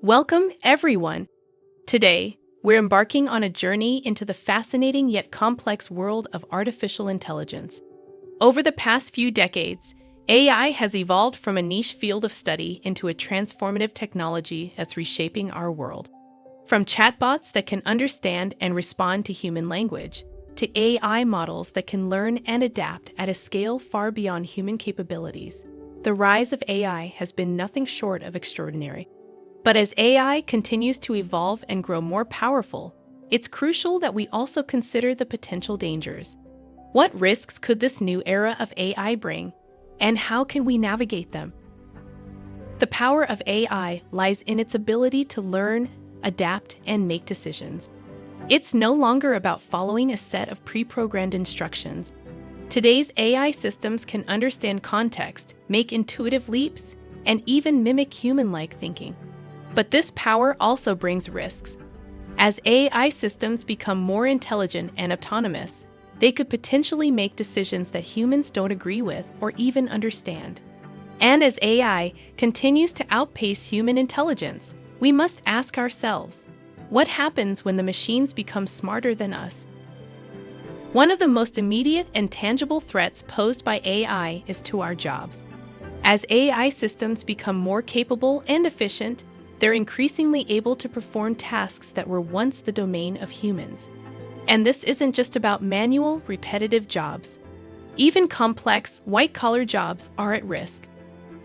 Welcome, everyone. Today, we're embarking on a journey into the fascinating yet complex world of artificial intelligence. Over the past few decades, AI has evolved from a niche field of study into a transformative technology that's reshaping our world. From chatbots that can understand and respond to human language, to AI models that can learn and adapt at a scale far beyond human capabilities, the rise of AI has been nothing short of extraordinary. But as AI continues to evolve and grow more powerful, it's crucial that we also consider the potential dangers. What risks could this new era of AI bring, and how can we navigate them? The power of AI lies in its ability to learn, adapt, and make decisions. It's no longer about following a set of pre-programmed instructions. Today's AI systems can understand context, make intuitive leaps, and even mimic human-like thinking. But this power also brings risks. As AI systems become more intelligent and autonomous, they could potentially make decisions that humans don't agree with or even understand. And as AI continues to outpace human intelligence, we must ask ourselves, what happens when the machines become smarter than us? One of the most immediate and tangible threats posed by AI is to our jobs. As AI systems become more capable and efficient, they're increasingly able to perform tasks that were once the domain of humans. And this isn't just about manual, repetitive jobs. Even complex, white-collar jobs are at risk.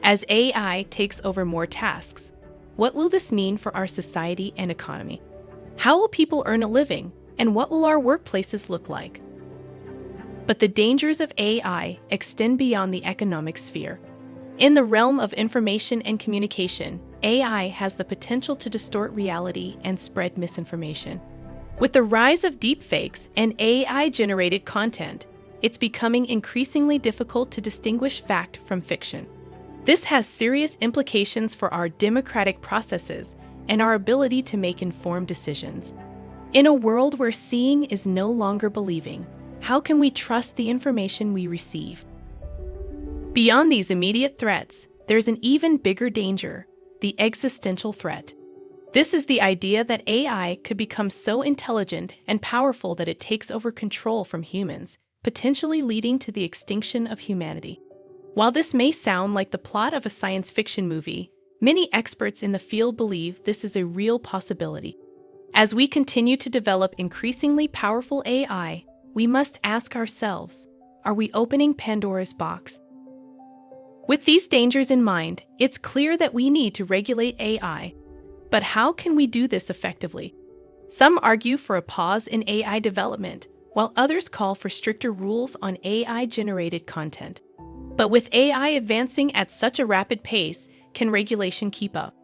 As AI takes over more tasks, what will this mean for our society and economy? How will people earn a living, and what will our workplaces look like? But the dangers of AI extend beyond the economic sphere. In the realm of information and communication, AI has the potential to distort reality and spread misinformation. With the rise of deepfakes and AI-generated content, it's becoming increasingly difficult to distinguish fact from fiction. This has serious implications for our democratic processes and our ability to make informed decisions. In a world where seeing is no longer believing, how can we trust the information we receive? Beyond these immediate threats, there's an even bigger danger: the existential threat. This is the idea that AI could become so intelligent and powerful that it takes over control from humans, potentially leading to the extinction of humanity. While this may sound like the plot of a science fiction movie, many experts in the field believe this is a real possibility. As we continue to develop increasingly powerful AI, we must ask ourselves, are we opening Pandora's box? With these dangers in mind, it's clear that we need to regulate AI. But how can we do this effectively? Some argue for a pause in AI development, while others call for stricter rules on AI-generated content. But with AI advancing at such a rapid pace, can regulation keep up?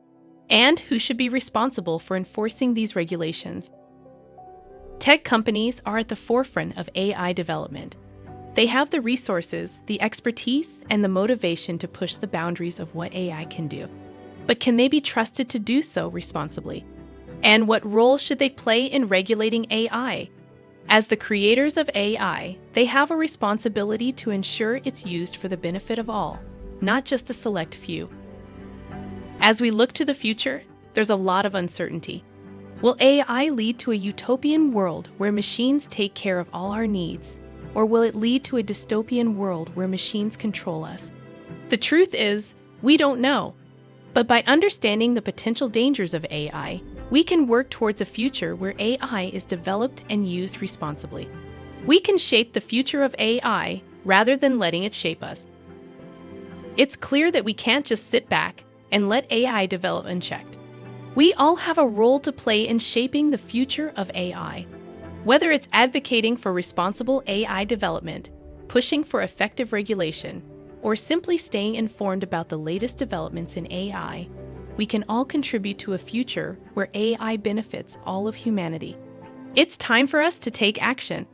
And who should be responsible for enforcing these regulations? Tech companies are at the forefront of AI development. They have the resources, the expertise, and the motivation to push the boundaries of what AI can do. But can they be trusted to do so responsibly? And what role should they play in regulating AI? As the creators of AI, they have a responsibility to ensure it's used for the benefit of all, not just a select few. As we look to the future, there's a lot of uncertainty. Will AI lead to a utopian world where machines take care of all our needs? Or will it lead to a dystopian world where machines control us? The truth is, we don't know. But by understanding the potential dangers of AI, we can work towards a future where AI is developed and used responsibly. We can shape the future of AI rather than letting it shape us. It's clear that we can't just sit back and let AI develop unchecked. We all have a role to play in shaping the future of AI. Whether it's advocating for responsible AI development, pushing for effective regulation, or simply staying informed about the latest developments in AI, we can all contribute to a future where AI benefits all of humanity. It's time for us to take action.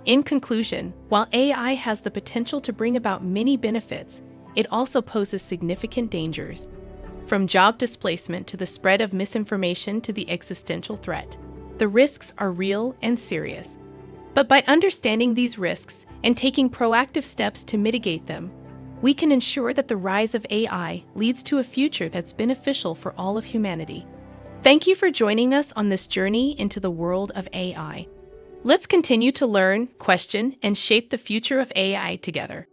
In conclusion, while AI has the potential to bring about many benefits, it also poses significant dangers. From job displacement to the spread of misinformation to the existential threat, the risks are real and serious. But by understanding these risks and taking proactive steps to mitigate them, we can ensure that the rise of AI leads to a future that's beneficial for all of humanity. Thank you for joining us on this journey into the world of AI. Let's continue to learn, question, and shape the future of AI together.